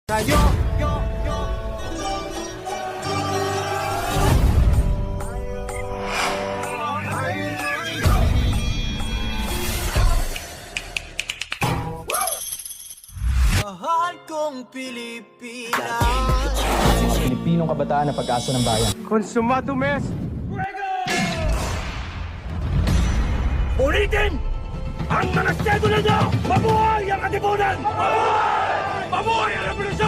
Tayo! Mahal kong Pilipinas. Mga Pilipinong kabataan na pag-asa ng bayan. Konsumato mes! Ulitin! Ang mga sedula nyo! Mabuhay ang katipunan! Mabuhay! Mabuhay ang revolusyon!